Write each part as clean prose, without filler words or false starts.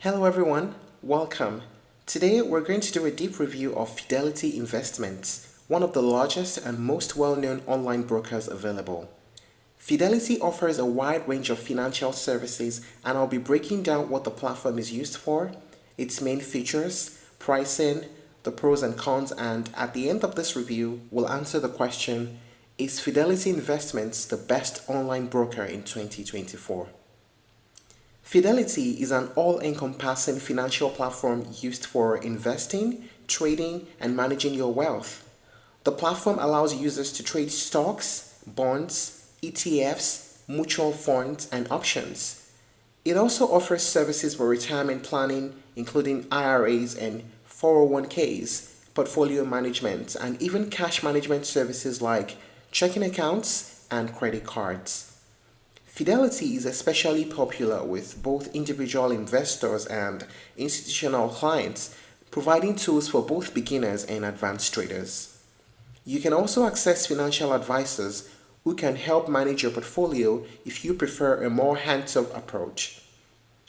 Hello everyone, welcome. Today we're going to do a deep review of Fidelity Investments, one of the largest and most well-known online brokers available. Fidelity offers a wide range of financial services, and I'll be breaking down what the platform is used for, its main features, pricing, the pros and cons, and at the end of this review, we'll answer the question, is Fidelity Investments the best online broker in 2024? Fidelity is an all-encompassing financial platform used for investing, trading, and managing your wealth. The platform allows users to trade stocks, bonds, ETFs, mutual funds, and options. It also offers services for retirement planning, including IRAs and 401ks, portfolio management, and even cash management services like checking accounts and credit cards. Fidelity is especially popular with both individual investors and institutional clients, providing tools for both beginners and advanced traders. You can also access financial advisors who can help manage your portfolio if you prefer a more hands-off approach.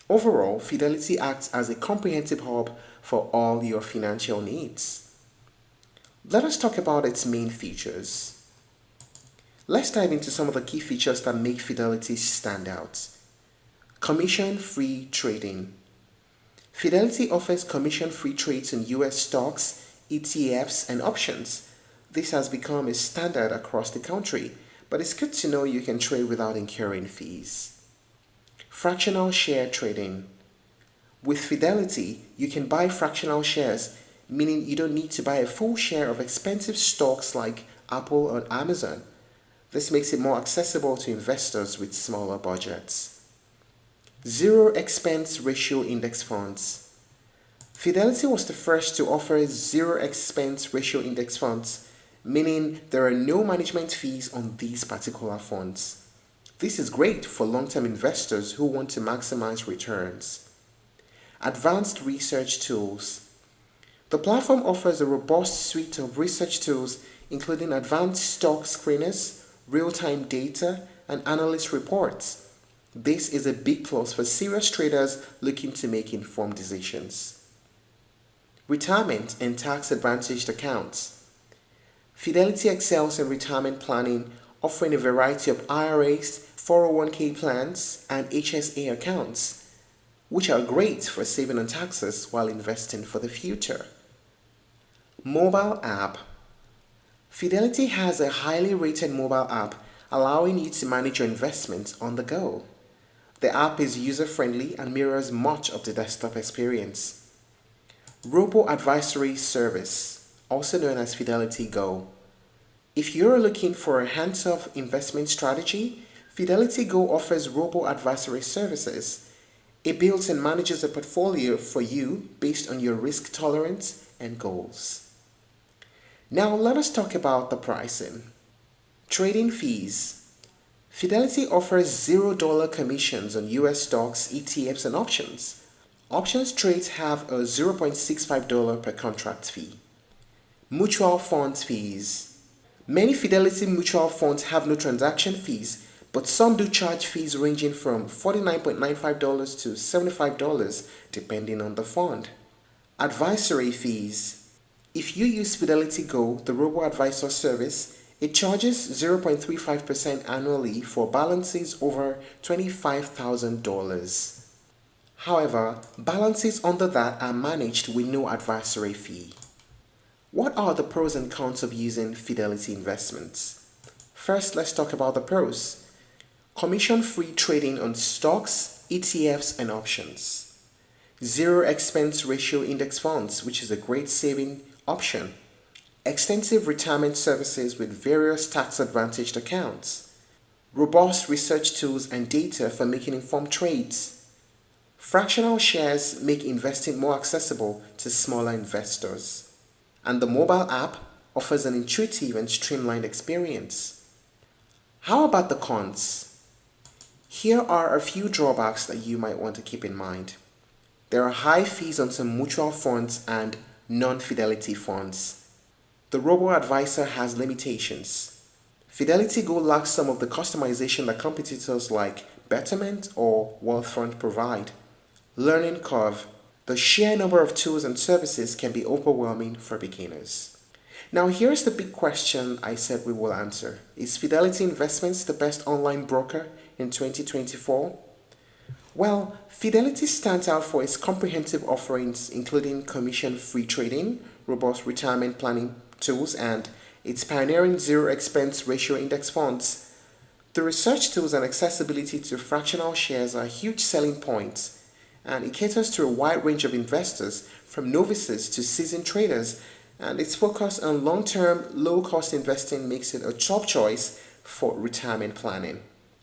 Overall, Fidelity acts as a comprehensive hub for all your financial needs. Let us talk about its main features. Let's dive into some of the key features that make Fidelity stand out. Commission-free trading. Fidelity offers commission-free trades in US stocks, ETFs, and options. This has become a standard across the country, but it's good to know you can trade without incurring fees. Fractional share trading. With Fidelity, you can buy fractional shares, meaning you don't need to buy a full share of expensive stocks like Apple or Amazon. This makes it more accessible to investors with smaller budgets. Zero expense ratio index funds. Fidelity was the first to offer zero expense ratio index funds, meaning there are no management fees on these particular funds. This is great for long-term investors who want to maximize returns. Advanced research tools. The platform offers a robust suite of research tools, including advanced stock screeners, real-time data, and analyst reports. This is a big plus for serious traders looking to make informed decisions. Retirement and tax-advantaged accounts. Fidelity excels in retirement planning, offering a variety of IRAs, 401k plans, and HSA accounts, which are great for saving on taxes while investing for the future. Mobile app. Fidelity has a highly rated mobile app allowing you to manage your investments on the go. The app is user-friendly and mirrors much of the desktop experience. Robo-advisory service, also known as Fidelity Go. If you're looking for a hands-off investment strategy, Fidelity Go offers robo-advisory services. It builds and manages a portfolio for you based on your risk tolerance and goals. Now let us talk about the pricing. Trading fees. Fidelity offers $0 commissions on US stocks, ETFs, and options. Options trades have a $0.65 per contract fee. Mutual funds fees. Many Fidelity mutual funds have no transaction fees, but some do charge fees ranging from $49.95 to $75 depending on the fund. Advisory fees. If you use Fidelity Go, the robo-advisor service, it charges 0.35% annually for balances over $25,000. However, balances under that are managed with no advisory fee. What are the pros and cons of using Fidelity Investments? First, let's talk about the pros. Commission-free trading on stocks, ETFs, and options. Zero expense ratio index funds, which is a great saving option. Extensive retirement services with various tax-advantaged accounts. Robust research tools and data for making informed trades. Fractional shares make investing more accessible to smaller investors. And the mobile app offers an intuitive and streamlined experience. How about the cons? Here are a few drawbacks that you might want to keep in mind. There are high fees on some mutual funds and non-Fidelity funds. The robo-advisor has limitations. Fidelity Go lacks some of the customization that competitors like Betterment or Wealthfront provide. Learning curve. The sheer number of tools and services can be overwhelming for beginners. Now, here's the big question I said we will answer. Is Fidelity Investments the best online broker in 2024? Well, Fidelity stands out for its comprehensive offerings, including commission-free trading, robust retirement planning tools, and its pioneering zero expense ratio index funds. The research tools and accessibility to fractional shares are huge selling points, and it caters to a wide range of investors, from novices to seasoned traders, and its focus on long-term, low-cost investing makes it a top choice for retirement planning.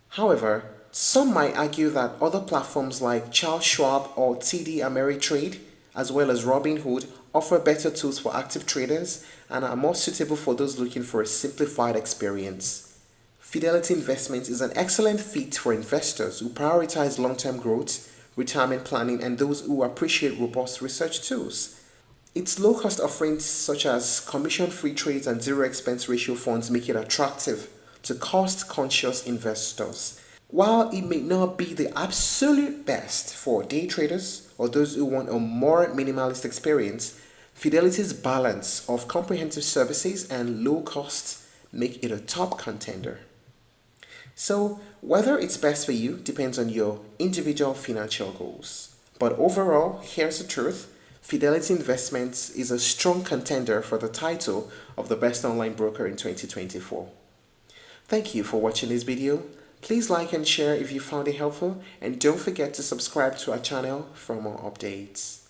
However, some might argue that other platforms like Charles Schwab or TD Ameritrade, as well as Robinhood, offer better tools for active traders and are more suitable for those looking for a simplified experience. Fidelity Investments is an excellent fit for investors who prioritize long-term growth, retirement planning, and those who appreciate robust research tools. Its low-cost offerings such as commission-free trades and zero expense ratio funds make it attractive to cost-conscious investors. While it may not be the absolute best for day traders or those who want a more minimalist experience, Fidelity's balance of comprehensive services and low costs make it a top contender. So, whether it's best for you depends on your individual financial goals. But overall, here's the truth. Fidelity Investments is a strong contender for the title of the best online broker in 2024. Thank you for watching this video. Please like and share if you found it helpful, and don't forget to subscribe to our channel for more updates.